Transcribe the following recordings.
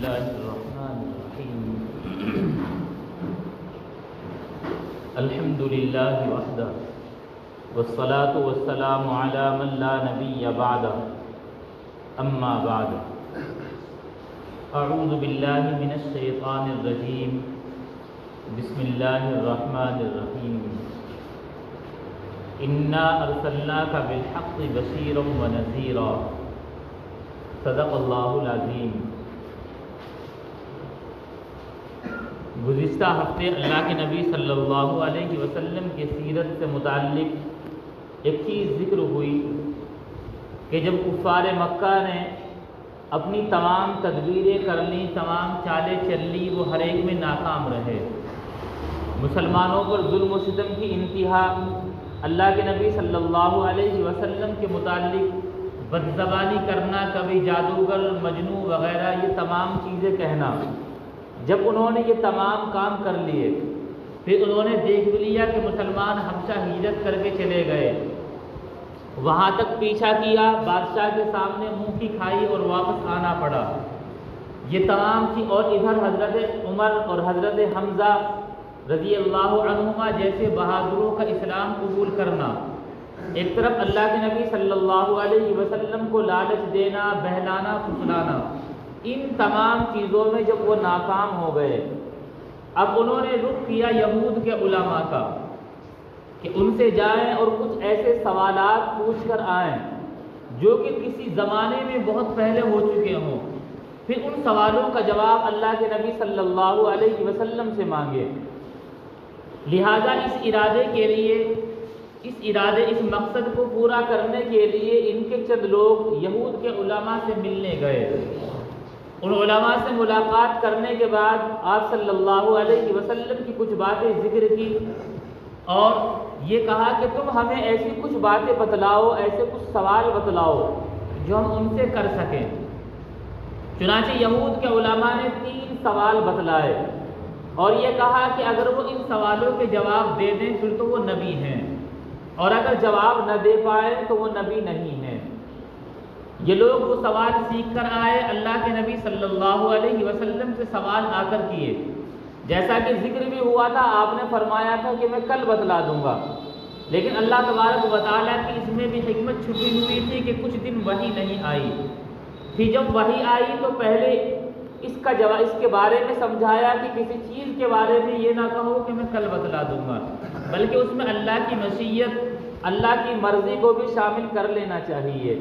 الله الرحمن الرحيم الحمد لله وحده والصلاة والسلام على من لا نبي بعده أما بعد أعوذ بالله من الشيطان الرجيم بسم الله الرحمن الرحيم إنا أرسلناك بالحق بشيرا ونذيرا صدق اللہ العظیم۔ گزشتہ ہفتے اللہ کے نبی صلی اللہ علیہ وسلم کی سیرت سے متعلق ایک چیز ذکر ہوئی کہ جب کفار مکہ نے اپنی تمام تدبیریں کر لیں، تمام چالیں چل لی، وہ ہر ایک میں ناکام رہے۔ مسلمانوں پر ظلم و ستم کی انتہا، اللہ کے نبی صلی اللہ علیہ وسلم کے متعلق بدزبانی کرنا، کبھی جادوگر، مجنون وغیرہ، یہ تمام چیزیں کہنا۔ جب انہوں نے یہ تمام کام کر لیے، پھر انہوں نے دیکھ بھی لیا کہ مسلمان ہمشہ ہجرت کر کے چلے گئے، وہاں تک پیچھا کیا، بادشاہ کے سامنے منہ کی کھائی اور واپس آنا پڑا۔ یہ تمام چیز، اور ادھر حضرت عمر اور حضرت حمزہ رضی اللہ عنہما جیسے بہادروں کا اسلام قبول کرنا، ایک طرف اللہ کے نبی صلی اللہ علیہ وسلم کو لالچ دینا، بہلانا، پھسلانا، ان تمام چیزوں میں جب وہ ناکام ہو گئے، اب انہوں نے رخ کیا یہود کے علماء کا کہ ان سے جائیں اور کچھ ایسے سوالات پوچھ کر آئیں جو کہ کسی زمانے میں بہت پہلے ہو چکے ہوں، پھر ان سوالوں کا جواب اللہ کے نبی صلی اللہ علیہ وسلم سے مانگے۔ لہذا اس مقصد کو پورا کرنے کے لیے ان کے چند لوگ یہود کے علماء سے ملنے گئے۔ ان علماء سے ملاقات کرنے کے بعد آپ صلی اللہ علیہ وسلم کی کچھ باتیں ذکر کی اور یہ کہا کہ تم ہمیں ایسی کچھ باتیں بتلاؤ، ایسے کچھ سوال بتلاؤ جو ہم ان سے کر سکیں۔ چنانچہ یہود کے علماء نے 3 سوال بتلائے اور یہ کہا کہ اگر وہ ان سوالوں کے جواب دے دیں پھر تو وہ نبی ہیں، اور اگر جواب نہ دے پائے تو وہ نبی نہیں ہیں۔ یہ لوگ وہ سوال سیکھ کر آئے، اللہ کے نبی صلی اللہ علیہ وسلم سے سوال آ کر کیے۔ جیسا کہ ذکر بھی ہوا تھا، آپ نے فرمایا تھا کہ میں کل بتلا دوں گا، لیکن اللہ تبارک و تعالیٰ کی اس میں بھی حکمت چھپی ہوئی تھی کہ کچھ دن وحی نہیں آئی۔ پھر جب وحی آئی تو پہلے اس کے بارے میں سمجھایا کہ کسی چیز کے بارے میں یہ نہ کہو کہ میں کل بتلا دوں گا، بلکہ اس میں اللہ کی مشیت، اللہ کی مرضی کو بھی شامل کر لینا چاہیے۔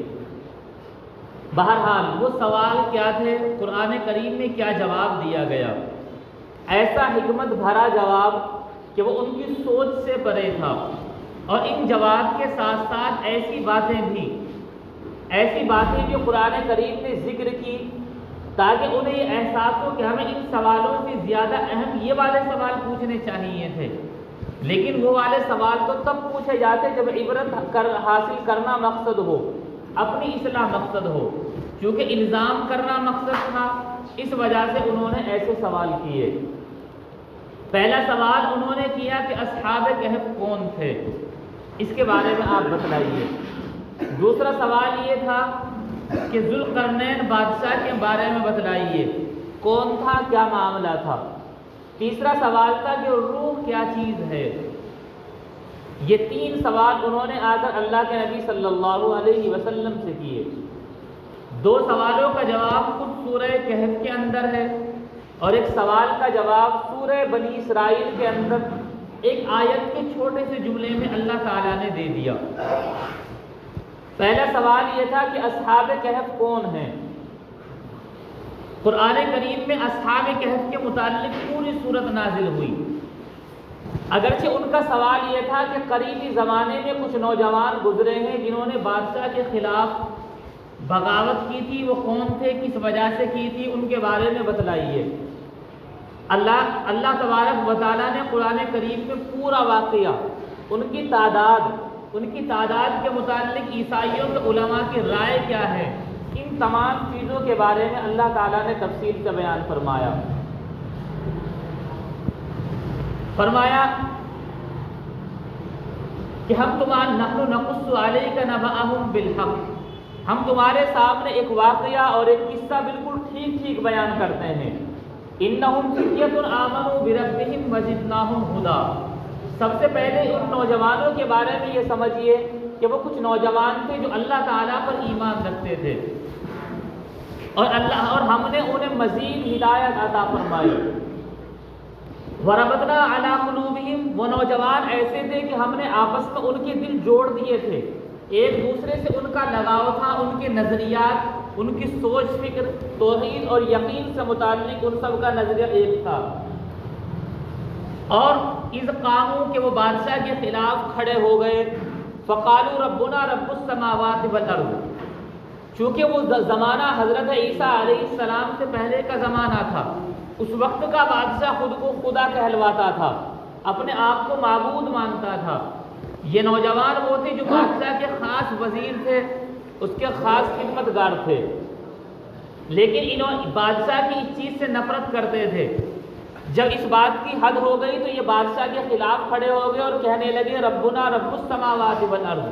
بہرحال وہ سوال کیا تھے، قرآن کریم میں کیا جواب دیا گیا، ایسا حکمت بھرا جواب کہ وہ ان کی سوچ سے پرے تھا، اور ان جواب کے ساتھ ساتھ ایسی باتیں جو قرآن کریم نے ذکر کی تاکہ انہیں یہ احساس ہو کہ ہمیں ان سوالوں سے زیادہ اہم یہ والے سوال پوچھنے چاہیے تھے، لیکن وہ والے سوال تو تب پوچھے جاتے جب عبرت حاصل کرنا مقصد ہو، اپنی اصلاح مقصد ہو۔ چونکہ الزام کرنا مقصد تھا، اس وجہ سے انہوں نے ایسے سوال کیے۔ پہلا سوال انہوں نے کیا کہ اصحاب کہف کون تھے، اس کے بارے میں آپ بتلائیے۔ دوسرا سوال یہ تھا کہ ذوالقرنین بادشاہ کے بارے میں بتلائیے، کون تھا، کیا معاملہ تھا۔ تیسرا سوال تھا کہ روح کیا چیز ہے۔ یہ 3 سوال انہوں نے آ کر اللہ کے نبی صلی اللہ علیہ وسلم سے کیے۔ 2 سوالوں کا جواب خود سورہ کہف کے اندر ہے، اور ایک سوال کا جواب سورہ بنی اسرائیل کے اندر ایک آیت کے چھوٹے سے جملے میں اللہ تعالیٰ نے دے دیا۔ پہلا سوال یہ تھا کہ اصحاب کہف کون ہیں۔ قرآن کریم میں اصحاب کہف کے متعلق پوری سورت نازل ہوئی، اگرچہ ان کا سوال یہ تھا کہ قریبی زمانے میں کچھ نوجوان گزرے ہیں جنہوں نے بادشاہ کے خلاف بغاوت کی تھی، وہ کون تھے، کس وجہ سے کی تھی، ان کے بارے میں بتلائیے۔ اللہ تبارک و تعالیٰ نے قرآن کریم میں پورا واقعہ، ان کی تعداد کے متعلق عیسائیوں کے علماء کی رائے کیا ہے، ان تمام چیزوں کے بارے میں اللہ تعالیٰ نے تفصیل سے بیان فرمایا کہ ہم نحن نقص علیک نبأہم بالحق، ہم تمہارے سامنے ایک واقعہ اور ایک قصہ بالکل ٹھیک ٹھیک بیان کرتے ہیں۔ انہم فطیۃ آمنوا بربہم وزدناہم ہدی۔ سب سے پہلے ان نوجوانوں کے بارے میں یہ سمجھیے کہ وہ کچھ نوجوان تھے جو اللہ تعالیٰ پر ایمان رکھتے تھے، اور ہم نے انہیں مزید ہدایت عطا فرمائی۔ وربطنا علی قلوبہم، وہ نوجوان ایسے تھے کہ ہم نے آپس میں ان کے دل جوڑ دیے تھے، ایک دوسرے سے ان کا لگاؤ تھا، ان کے نظریات، ان کی سوچ فکر، توحید اور یقین سے متعلق ان سب کا نظریہ ایک تھا۔ اور اذ قاموا کہ وہ بادشاہ کے خلاف کھڑے ہو گئے، فقالوا ربنا رب السماوات والارض، چونکہ وہ زمانہ حضرت عیسیٰ علیہ السلام سے پہلے کا زمانہ تھا، اس وقت کا بادشاہ خود کو خدا کہلواتا تھا، اپنے آپ کو معبود مانتا تھا۔ یہ نوجوان وہ تھے جو بادشاہ کے خاص وزیر تھے، اس کے خاص خدمتگار تھے، لیکن بادشاہ کی اس چیز سے نفرت کرتے تھے۔ جب اس بات کی حد ہو گئی تو یہ بادشاہ کے خلاف کھڑے ہو گئے اور کہنے لگے ربنا رب السماوات والارض،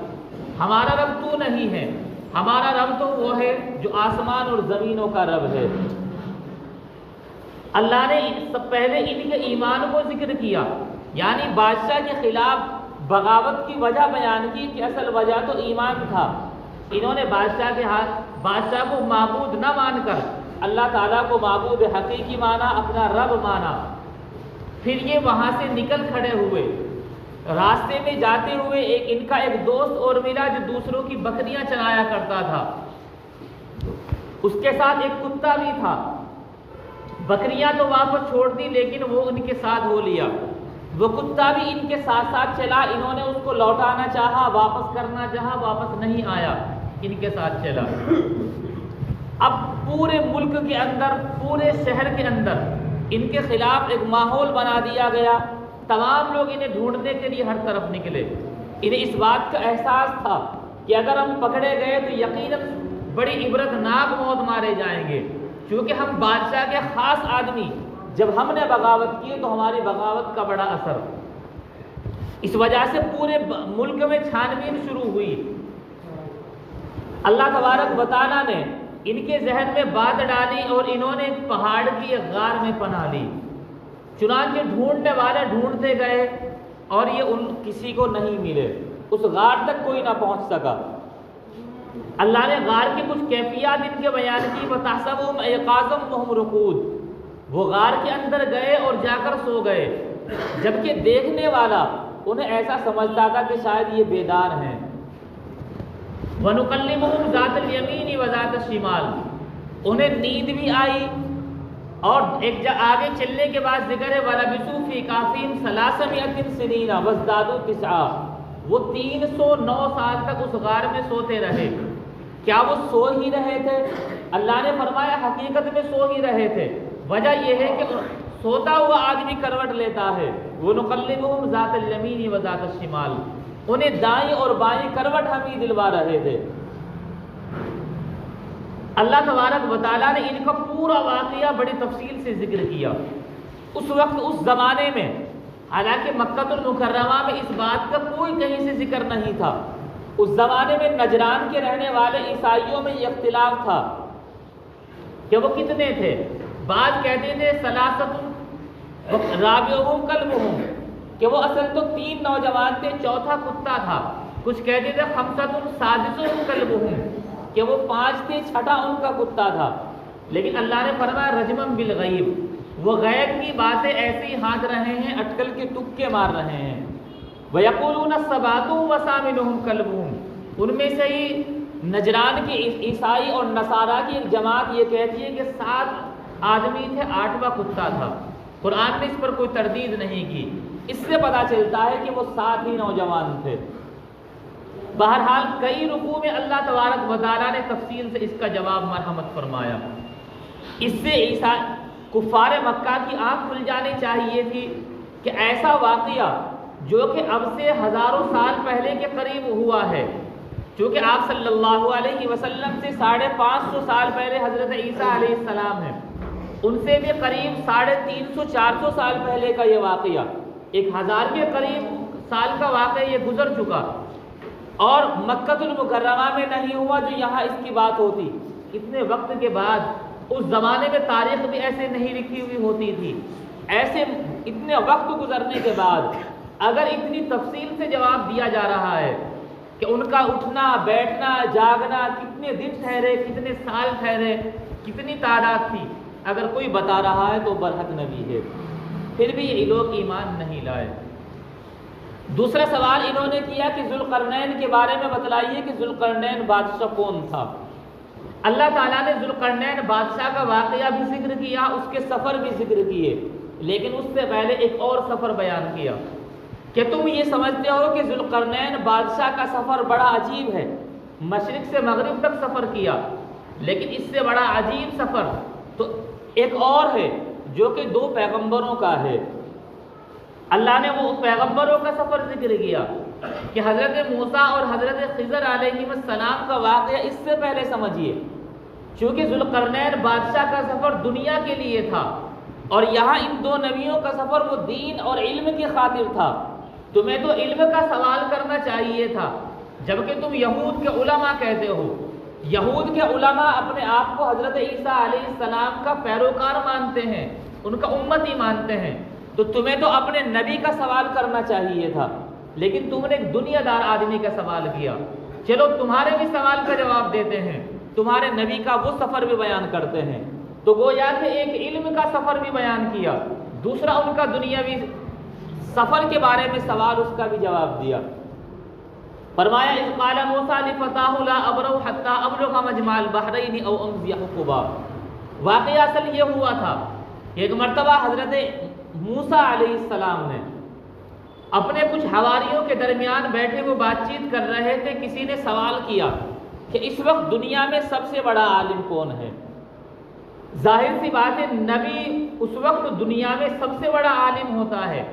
ہمارا رب تو نہیں ہے، ہمارا رب تو وہ ہے جو آسمان اور زمینوں کا رب ہے۔ اللہ نے سب پہلے ان کے ایمان کو ذکر کیا، یعنی بادشاہ کے خلاف بغاوت کی وجہ بیان کی کہ اصل وجہ تو ایمان تھا۔ انہوں نے بادشاہ کو معبود نہ مان کر اللہ تعالیٰ کو معبود حقیقی مانا، اپنا رب مانا۔ پھر یہ وہاں سے نکل کھڑے ہوئے، راستے میں جاتے ہوئے ان کا ایک دوست اور ملا جو دوسروں کی بکریاں چرایا کرتا تھا، اس کے ساتھ ایک کتا بھی تھا۔ بکریاں تو واپس چھوڑ دی لیکن وہ ان کے ساتھ ہو لیا، وہ کتا بھی ان کے ساتھ ساتھ چلا، انہوں نے اس کو لوٹانا چاہا، واپس کرنا چاہا، واپس نہیں آیا، ان کے ساتھ چلا۔ اب پورے ملک کے اندر، پورے شہر کے اندر ان کے خلاف ایک ماحول بنا دیا گیا، تمام لوگ انہیں ڈھونڈنے کے لیے ہر طرف نکلے۔ انہیں اس بات کا احساس تھا کہ اگر ہم پکڑے گئے تو یقیناً بڑی عبرتناک موت مارے جائیں گے، چونکہ ہم بادشاہ کے خاص آدمی، جب ہم نے بغاوت کی تو ہماری بغاوت کا بڑا اثر، اس وجہ سے پورے ملک میں چھان بین شروع ہوئی۔ اللہ تبارک و تعالیٰ نے ان کے ذہن میں بات ڈالی اور انہوں نے پہاڑ کی ایک غار میں پناہ لی۔ چنانچہ ڈھونڈنے والے ڈھونڈتے گئے اور یہ کسی کو نہیں ملے، اس غار تک کوئی نہ پہنچ سکا۔ اللہ نے غار کی کچھ کیفیات ان کے بیان کی، وَتَحْسَبُهُمْ أَيْقَاظًا وَهُمْ رُقُودٌ، وہ غار کے اندر گئے اور جا کر سو گئے، جبکہ دیکھنے والا انہیں ایسا سمجھتا تھا کہ شاید یہ بیدار ہیں۔ وَنُقَلِّبُهُمْ ذَاتَ الْيَمِينِ وَذَاتَ الشِّمَالِ، انہیں نیند بھی آئی، اور ایک آگے چلنے کے بعد ذکر ہے وَلَبِثُوا فِي كَهْفِهِمْ 300 سِنِينَ وَازْدَادُوا 9، وہ 309 سال تک اس غار میں سوتے رہے۔ کیا وہ سو ہی رہے تھے؟ اللہ نے فرمایا حقیقت میں سو ہی رہے تھے، وجہ یہ ہے کہ سوتا ہوا آدمی کروٹ لیتا ہے۔ وَنُقَلِّبُهُمْ ذَاتَ الْيَمِينِ وَذَاتَ الشِّمَالِ، انہیں دائیں اور بائیں کروٹ ہم ہی دلوا رہے تھے۔ اللہ تبارک و تعالیٰ نے ان کا پورا واقعہ بڑی تفصیل سے ذکر کیا۔ اس وقت اس زمانے میں، حالانکہ مکہ المکرمہ میں اس بات کا کوئی کہیں سے ذکر نہیں تھا، اس زمانے میں نجران کے رہنے والے عیسائیوں میں یہ اختلاف تھا کہ وہ کتنے تھے۔ بعض کہتے تھے ثلاثۃ رابعہم کلبہم، کہ وہ اصل تو 3 نوجوان تھے، چوتھا کتا تھا۔ کچھ کہتے تھے خمسۃ سادسہم کلبہم، کہ وہ 5 تھے، چھٹا ان کا کتا تھا۔ لیکن اللہ نے فرمایا رجمًا بالغیب، وہ غیب کی باتیں ایسے ہی ہانک رہے ہیں، اٹکل کے تکے مار رہے ہیں۔ وَيَقُولُونَ سَبْعَةٌ وَثَامِنُهُمْ كَلْبُهُمْ، ان میں سے ہی نجران کے عیسائی اور نصارہ کی ایک جماعت یہ کہتی ہے کہ 7 آدمی تھے، 8واں کتا تھا۔ قرآن نے اس پر کوئی تردید نہیں کی، اس سے پتہ چلتا ہے کہ وہ 7 ہی نوجوان تھے۔ بہرحال کئی رکوع میں اللہ تبارک و تعالیٰ نے تفصیل سے اس کا جواب مرحمت فرمایا۔ اس سے کفار مکہ کی آنکھ کھل جانی چاہیے تھی کہ ایسا واقعہ جو کہ اب سے ہزاروں سال پہلے کے قریب ہوا ہے، چونکہ آپ صلی اللہ علیہ وسلم سے 550 سال پہلے حضرت عیسیٰ علیہ السلام ہیں، ان سے بھی قریب 350-400 سال پہلے کا یہ واقعہ، 1000 کے قریب سال کا واقعہ یہ گزر چکا۔ اور مکہ المکرمہ میں نہیں ہوا جو یہاں اس کی بات ہوتی۔ اتنے وقت کے بعد، اس زمانے میں تاریخ بھی ایسے نہیں لکھی ہوئی ہوتی تھی، ایسے اتنے وقت گزرنے کے بعد اگر اتنی تفصیل سے جواب دیا جا رہا ہے کہ ان کا اٹھنا بیٹھنا جاگنا کتنے دن ٹھہرے، کتنے سال ٹھہرے، کتنی تعداد تھی، اگر کوئی بتا رہا ہے تو برحق نبی ہے، پھر بھی یہ لوگ ایمان نہیں لائے۔ دوسرا سوال انہوں نے کیا کہ ذوالقرنین کے بارے میں بتلائیے کہ ذوالقرنین بادشاہ کون تھا۔ اللہ تعالیٰ نے ذوالقرنین بادشاہ کا واقعہ بھی ذکر کیا، اس کے سفر بھی ذکر کیے، لیکن اس سے پہلے ایک اور سفر بیان کیا کہ تم یہ سمجھتے ہو کہ ذوالقرنین بادشاہ کا سفر بڑا عجیب ہے، مشرق سے مغرب تک سفر کیا، لیکن اس سے بڑا عجیب سفر تو ایک اور ہے جو کہ 2 پیغمبروں کا ہے۔ اللہ نے وہ پیغمبروں کا سفر ذکر کیا کہ حضرت موسیٰ اور حضرت خضر علیہ السلام کا واقعہ اس سے پہلے سمجھیے، چونکہ ذوالقرنین بادشاہ کا سفر دنیا کے لیے تھا اور یہاں ان 2 نبیوں کا سفر وہ دین اور علم کی خاطر تھا۔ تمہیں تو علم کا سوال کرنا چاہیے تھا، جبکہ تم یہود کے علماء کہتے ہو۔ یہود کے علماء اپنے آپ کو حضرت عیسیٰ علیہ السلام کا پیروکار مانتے ہیں، ان کا امتی مانتے ہیں، تو تمہیں تو اپنے نبی کا سوال کرنا چاہیے تھا، لیکن تم نے ایک دنیا دار آدمی کا سوال کیا۔ چلو تمہارے بھی سوال کا جواب دیتے ہیں، تمہارے نبی کا وہ سفر بھی بیان کرتے ہیں۔ تو گویا کہ ایک علم کا سفر بھی بیان کیا، دوسرا ان کا دنیاوی سفر کے بارے میں سوال، اس کا بھی جواب دیا۔ فرمایا اذ قال موسیٰ لفتاہ لا ابرح حتی ابلغ مجمع البحرین او امضی حقبا۔ واقعہ اصل یہ ہوا تھا کہ ایک مرتبہ حضرت موسیٰ علیہ السلام نے اپنے کچھ حواریوں کے درمیان بیٹھے وہ بات چیت کر رہے تھے، کسی نے سوال کیا کہ اس وقت دنیا میں سب سے بڑا عالم کون ہے؟ ظاہر سی بات ہے نبی اس وقت دنیا میں سب سے بڑا عالم ہوتا ہے،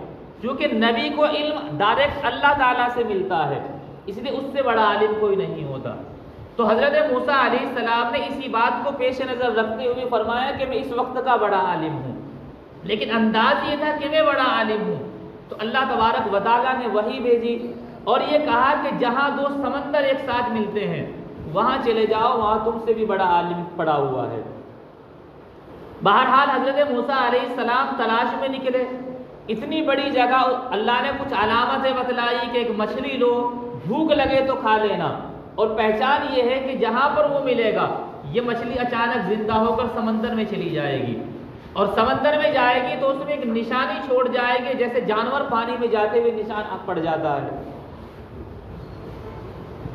کیونکہ نبی کو علم ڈائریکٹ اللہ تعالیٰ سے ملتا ہے، اس لیے اس سے بڑا عالم کوئی نہیں ہوتا۔ تو حضرت موسیٰ علیہ السلام نے اسی بات کو پیش نظر رکھتے ہوئے فرمایا کہ میں اس وقت کا بڑا عالم ہوں، لیکن انداز یہ تھا کہ میں بڑا عالم ہوں۔ تو اللہ تبارک و تعالیٰ نے وحی بھیجی اور یہ کہا کہ جہاں 2 سمندر ایک ساتھ ملتے ہیں وہاں چلے جاؤ، وہاں تم سے بھی بڑا عالم پڑا ہوا ہے۔ بہرحال حضرت موسیٰ علیہ السلام تلاش میں نکلے، اتنی بڑی جگہ، اللہ نے کچھ علامتیں بتلائی کہ ایک مچھلی لو، بھوک لگے تو کھا لینا، اور پہچان یہ ہے کہ جہاں پر وہ ملے گا یہ مچھلی اچانک زندہ ہو کر سمندر میں چلی جائے گی، اور سمندر میں جائے گی تو اس میں ایک نشانی چھوڑ جائے گی، جیسے جانور پانی میں جاتے ہوئے نشان پڑ جاتا ہے۔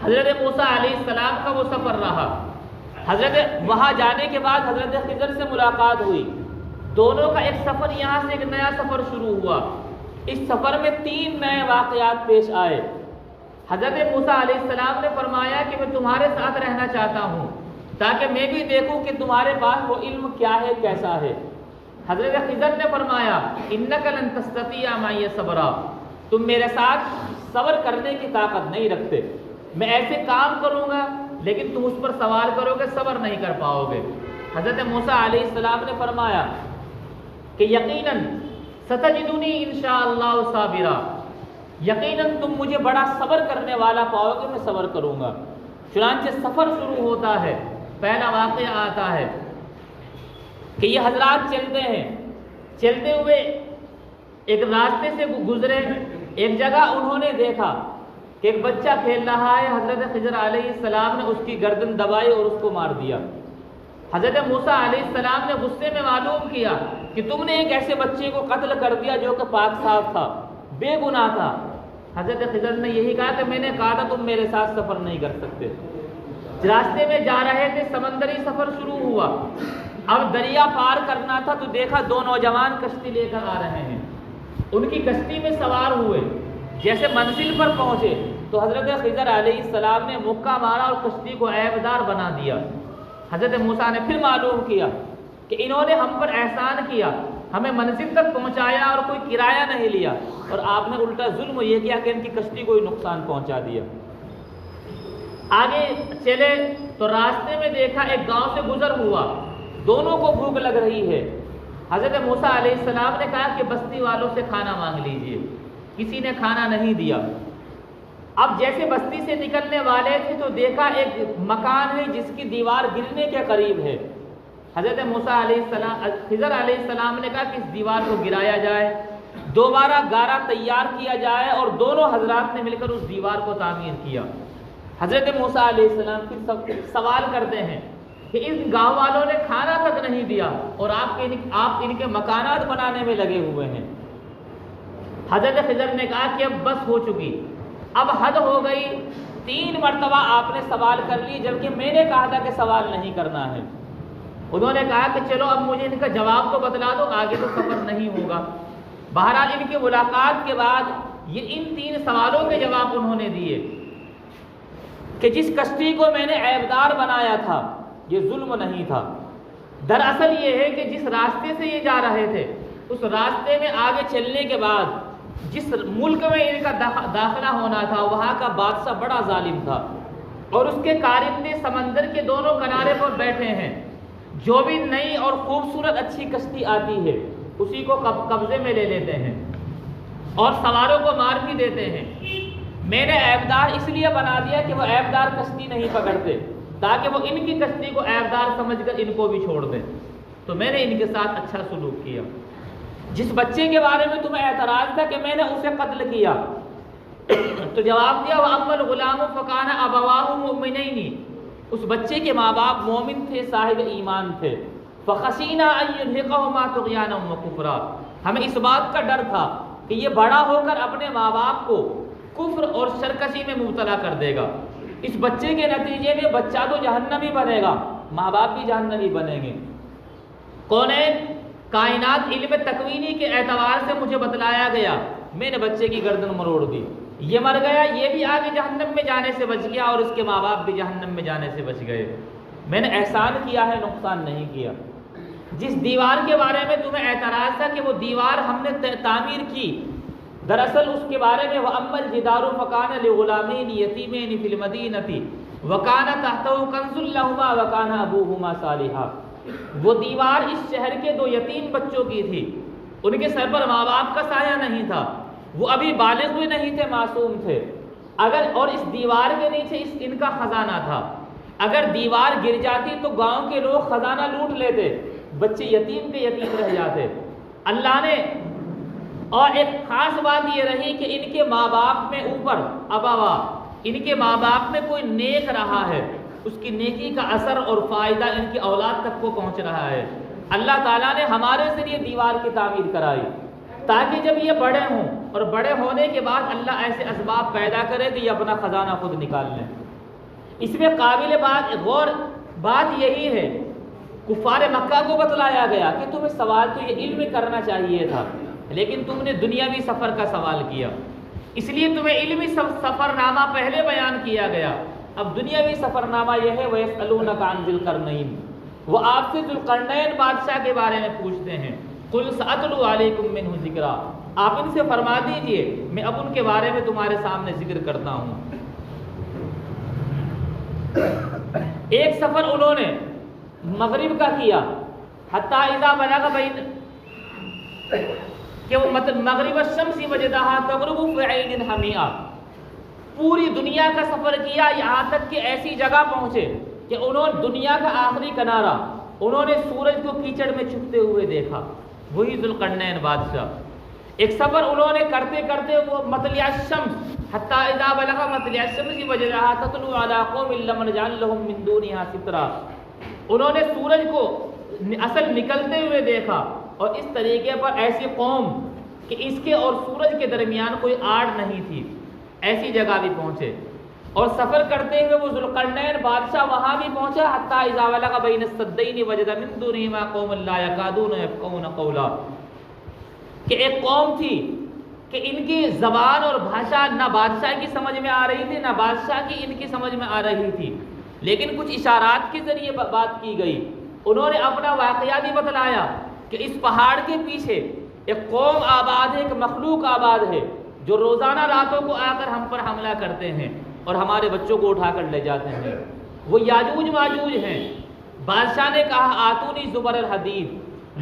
حضرت موسیٰ علیہ السلام کا وہ سفر رہا۔ حضرت وہاں جانے کے بعد حضرت خضر سے ملاقات ہوئی، دونوں کا ایک سفر، یہاں سے ایک نیا سفر شروع ہوا۔ اس سفر میں 3 نئے واقعات پیش آئے۔ حضرت موسیٰ علیہ السلام نے فرمایا کہ میں تمہارے ساتھ رہنا چاہتا ہوں تاکہ میں بھی دیکھوں کہ تمہارے پاس وہ علم کیا ہے، کیسا ہے۔ حضرت خضر نے فرمایا انک لن تستطیع معی صبرا، تم میرے ساتھ صبر کرنے کی طاقت نہیں رکھتے، میں ایسے کام کروں گا لیکن تم اس پر سوال کرو گے، صبر نہیں کر پاؤ گے۔ حضرت موسیٰ علیہ السلام نے فرمایا کہ یقیناً ستجدنی انشاءاللہ صابرا، یقیناً تم مجھے بڑا صبر کرنے والا پاؤ گے، میں صبر کروں گا۔ چنانچہ سفر شروع ہوتا ہے، پہلا واقعہ آتا ہے کہ یہ حضرات چلتے ہیں، چلتے ہوئے ایک راستے سے گزرے، ایک جگہ انہوں نے دیکھا کہ ایک بچہ کھیل رہا ہے، حضرت خضر علیہ السلام نے اس کی گردن دبائی اور اس کو مار دیا۔ حضرت موسیٰ علیہ السلام نے غصے میں معلوم کیا کہ تم نے ایک ایسے بچے کو قتل کر دیا جو کہ پاک صاف تھا، بے گناہ تھا۔ حضرت خضر نے یہی کہا کہ میں نے کہا تھا تم میرے ساتھ سفر نہیں کر سکتے۔ راستے میں جا رہے تھے، سمندری سفر شروع ہوا، اب دریا پار کرنا تھا تو دیکھا 2 نوجوان کشتی لے کر آ رہے ہیں، ان کی کشتی میں سوار ہوئے، جیسے منزل پر پہنچے تو حضرت خضر علیہ السلام نے مکہ مارا اور کشتی کو عیبدار بنا دیا۔ حضرت موسیٰ نے پھر معلوم کیا کہ انہوں نے ہم پر احسان کیا، ہمیں منزل تک پہنچایا اور کوئی کرایہ نہیں لیا، اور آپ نے الٹا ظلم یہ کیا کہ ان کی کشتی کو نقصان پہنچا دیا۔ آگے چلے تو راستے میں دیکھا ایک گاؤں سے گزر ہوا، دونوں کو بھوک لگ رہی ہے۔ حضرت موسیٰ علیہ السلام نے کہا کہ بستی والوں سے کھانا مانگ لیجئے، کسی نے کھانا نہیں دیا۔ اب جیسے بستی سے نکلنے والے تھے تو دیکھا ایک مکان ہے جس کی دیوار گرنے کے قریب ہے۔ حضرت موسیٰ علیہ السلام، خضر علیہ السلام نے کہا کہ اس دیوار کو گرایا جائے، دوبارہ گارا تیار کیا جائے، اور دونوں حضرات نے مل کر اس دیوار کو تعمیر کیا۔ حضرت موسیٰ علیہ السلام پھر سوال کرتے ہیں کہ ان گاؤں والوں نے کھانا تک نہیں دیا اور آپ ان کے مکانات بنانے میں لگے ہوئے ہیں۔ حضرت خضر نے کہا کہ اب بس ہو چکی، اب حد ہو گئی، 3 مرتبہ آپ نے سوال کر لی جبکہ میں نے کہا تھا کہ سوال نہیں کرنا ہے۔ انہوں نے کہا کہ چلو اب مجھے ان کا جواب تو بتلا دو، آگے تو سفر نہیں ہوگا۔ بہرحال ان کی ملاقات کے بعد یہ ان 3 سوالوں کے جواب انہوں نے دیے کہ جس کشتی کو میں نے عیبدار بنایا تھا یہ ظلم نہیں تھا، دراصل یہ ہے کہ جس راستے سے یہ جا رہے تھے اس راستے میں آگے چلنے کے بعد جس ملک میں ان کا داخلہ ہونا تھا وہاں کا بادشاہ بڑا ظالم تھا، اور اس کے کارندے سمندر کے دونوں کنارے پر بیٹھے ہیں، جو بھی نئی اور خوبصورت اچھی کشتی آتی ہے اسی کو قبضے میں لے لیتے ہیں اور سواروں کو مار بھی دیتے ہیں۔ میں نے عیبدار اس لیے بنا دیا کہ وہ عیبدار کشتی نہیں پکڑتے تاکہ وہ ان کی کشتی کو عیبدار سمجھ کر ان کو بھی چھوڑ دیں، تو میں نے ان کے ساتھ اچھا سلوک کیا۔ جس بچے کے بارے میں تمہیں اعتراض تھا کہ میں نے اسے قتل کیا، تو جواب دیا وَأَمَّا الْغُلَامُ فَكَانَ أَبَوَاهُ مُؤْمِنَيْنِ، اس بچے کے ماں باپ مومن تھے، صاحب ایمان تھے۔ فَخَشِينَا أَن يُرْهِقَهُمَا طُغْيَانًا وَكُفْرًا، ہمیں اس بات کا ڈر تھا کہ یہ بڑا ہو کر اپنے ماں باپ کو کفر اور سرکشی میں مبتلا کر دے گا، اس بچے کے نتیجے میں بچہ تو جہنمی بنے گا، ماں باپ بھی جہنمی بنیں گے۔ کونین کائنات علم تکوینی کے اعتبار سے مجھے بتلایا گیا، میں نے بچے کی گردن مروڑ دی، یہ مر گیا، یہ بھی آگے جہنم میں جانے سے بچ گیا اور اس کے ماں باپ بھی جہنم میں جانے سے بچ گئے۔ میں نے احسان کیا ہے، نقصان نہیں کیا۔ جس دیوار کے بارے میں تمہیں اعتراض تھا کہ وہ دیوار ہم نے تعمیر کی، دراصل اس کے بارے میں وَأَمَّا الْجِدَارُ فَكَانَ لِغُلَامَيْنِ يَتِيمَيْنِ فِي الْمَدِينَةِ وَكَانَ تَحْتَهُ كَنْزٌ لَهُمَا وَكَانَ أَبُوهُمَا صَالِحًا، وہ دیوار اس شہر کے 2 یتیم بچوں کی تھی، ان کے سر پر ماں باپ کا سایہ نہیں تھا، وہ ابھی بالغ بھی نہیں تھے، معصوم تھے، اور اس دیوار کے نیچے ان کا خزانہ تھا، اگر دیوار گر جاتی تو گاؤں کے لوگ خزانہ لوٹ لیتے، بچے یتیم کے یتیم رہ جاتے۔ اللہ نے، اور ایک خاص بات یہ رہی کہ ان کے ماں باپ میں اوپر ابوا، ان کے ماں باپ میں کوئی نیک رہا ہے، اس کی نیکی کا اثر اور فائدہ ان کی اولاد تک کو پہنچ رہا ہے۔ اللہ تعالیٰ نے ہمارے ذریعے دیوار کی تعمیر کرائی تاکہ جب یہ بڑے ہوں اور بڑے ہونے کے بعد اللہ ایسے اسباب پیدا کرے کہ یہ اپنا خزانہ خود نکال لیں۔ اس میں قابل غور بات یہی ہے، کفار مکہ کو بتلایا گیا کہ تمہیں سوال تو یہ علم کرنا چاہیے تھا، لیکن تم نے دنیاوی سفر کا سوال کیا، اس لیے تمہیں علمی سفر نامہ پہلے بیان کیا گیا۔ اب دنیاوی سفر نامہ یہ ہے وَيَسْأَلُونَكَ عَنْ ذِي الْقَرْنَيْنِ، وہ آپ سے ذوالقرنین بادشاہ کے بارے میں پوچھتے ہیں، قُلْ سَأَتْلُو عَلَيْكُم مِّنْهُ ذِكْرًا، آپ ان سے فرما دیجئے میں اب ان کے بارے میں تمہارے سامنے ذکر کرتا ہوں۔ ایک سفر انہوں نے مغرب کا کیا، حتیٰ اذا بلغ بین، کہ وہ مغرب الشمس وجدہا تغرب فی عین حمیٰ، پوری دنیا کا سفر کیا، یہاں تک کہ ایسی جگہ پہنچے کہ انہوں دنیا کا آخری کنارہ انہوں نے سورج کو کیچڑ میں چھپتے ہوئے دیکھا، وہی ذوالقرنین بادشاہ۔ ایک سفر انہوں نے کرتے کرتے وہ مطلع الشمس، حتیٰ اذا بلغ مطلع الشمس وجدہا تطلع علی قوم لم نجعل لهم من دونہا سترا، انہوں نے سورج کو اصل نکلتے ہوئے دیکھا، اور اس طریقے پر ایسی قوم کہ اس کے اور سورج کے درمیان کوئی آڑ نہیں تھی، ایسی جگہ بھی پہنچے، اور سفر کرتے ہوئے وہ ذوالقرنین بادشاہ وہاں بھی پہنچا، حتیٰ اذا بلغ بین السدین وجد من دونہما قوم لا یکادون یفقہون قولا، کہ ایک قوم تھی کہ ان کی زبان اور بھاشا نہ بادشاہ کی سمجھ میں آ رہی تھی نہ بادشاہ کی ان کی سمجھ میں آ رہی تھی، لیکن کچھ اشارات کے ذریعے بات کی گئی۔ انہوں نے اپنا واقعہ بھی بتلایا کہ اس پہاڑ کے پیچھے ایک قوم آباد ہے، ایک مخلوق آباد ہے، جو روزانہ راتوں کو آ کر ہم پر حملہ کرتے ہیں اور ہمارے بچوں کو اٹھا کر لے جاتے ہیں، وہ یاجوج ماجوج ہیں۔ بادشاہ نے کہا آتونی زبر الحدید،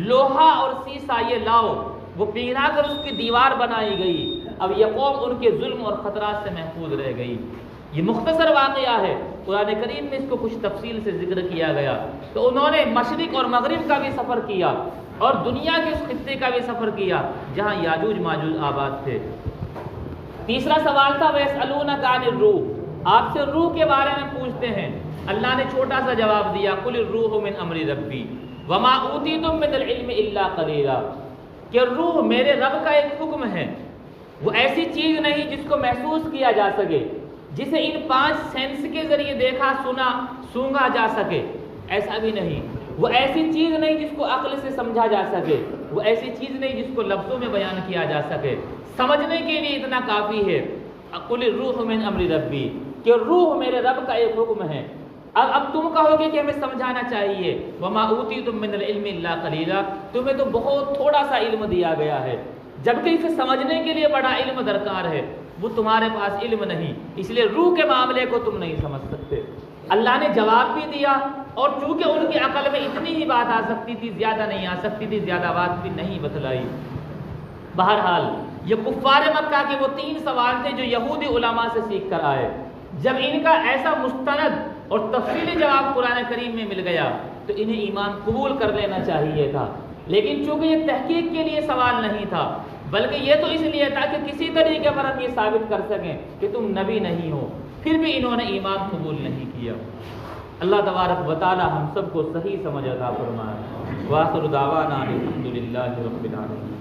لوہا اور سیسا یہ لاؤ، وہ پگھلا کر اس کی دیوار بنائی گئی، اب یہ قوم ان کے ظلم اور خطرات سے محفوظ رہ گئی۔ یہ مختصر واقعہ ہے، قرآن کریم میں اس کو کچھ تفصیل سے ذکر کیا گیا۔ تو انہوں نے مشرق اور مغرب کا بھی سفر کیا اور دنیا کے اس خطے کا بھی سفر کیا جہاں یاجوج ماجوج آباد تھے۔ تیسرا سوال تھا وَيَسْأَلُونَكَ عَنِ الرُّوحِ، آپ سے روح کے بارے میں پوچھتے ہیں۔ اللہ نے چھوٹا سا جواب دیا، قُلِ الرُّوحُ مِنْ أَمْرِ رَبِّي وَمَا أُوتِيتُم مِّنَ الْعِلْمِ إِلَّا قَلِيلًا، کہ روح میرے رب کا ایک حکم ہے، وہ ایسی چیز نہیں جس کو محسوس کیا جا سکے، جسے ان 5 سینس کے ذریعے دیکھا سنا سونگا جا سکے، ایسا بھی نہیں۔ وہ ایسی چیز نہیں جس کو عقل سے سمجھا جا سکے، وہ ایسی چیز نہیں جس کو لفظوں میں بیان کیا جا سکے، سمجھنے کے لیے اتنا کافی ہے۔ قُلِ الرُّوحُ مِنْ أَمْرِ رَبِّي، کہ روح میرے رب کا ایک حکم ہے۔ اب تم کہو گے کہ ہمیں سمجھانا چاہیے، وَمَا أُوتِيتُم مِّنَ الْعِلْمِ إِلَّا قَلِيلًا، تمہیں تو بہت تھوڑا سا علم دیا گیا ہے، جبکہ اسے سمجھنے کے لیے بڑا علم درکار ہے، وہ تمہارے پاس علم نہیں، اس لیے روح کے معاملے کو تم نہیں سمجھ سکتے۔ اللہ نے جواب بھی دیا، اور چونکہ ان کی عقل میں اتنی ہی بات آ سکتی تھی، زیادہ نہیں آ سکتی تھی، زیادہ بات بھی نہیں بتلائی۔ بہرحال یہ کفار مکہ کے وہ 3 سوال تھے جو یہودی علماء سے سیکھ کر آئے۔ جب ان کا ایسا مستند اور تفصیلی جواب قرآن کریم میں مل گیا تو انہیں ایمان قبول کر لینا چاہیے تھا، لیکن چونکہ یہ تحقیق کے لیے سوال نہیں تھا، بلکہ یہ تو اس لیے تھا کہ کسی طریقے پر ہم یہ ثابت کر سکیں کہ تم نبی نہیں ہو، پھر بھی انہوں نے ایمان قبول نہیں کیا۔ اللہ تبارک و تعالی ہم سب کو صحیح سمجھ عطا فرمائے۔ وآخر دعوانا الحمد للہ رب العالمین۔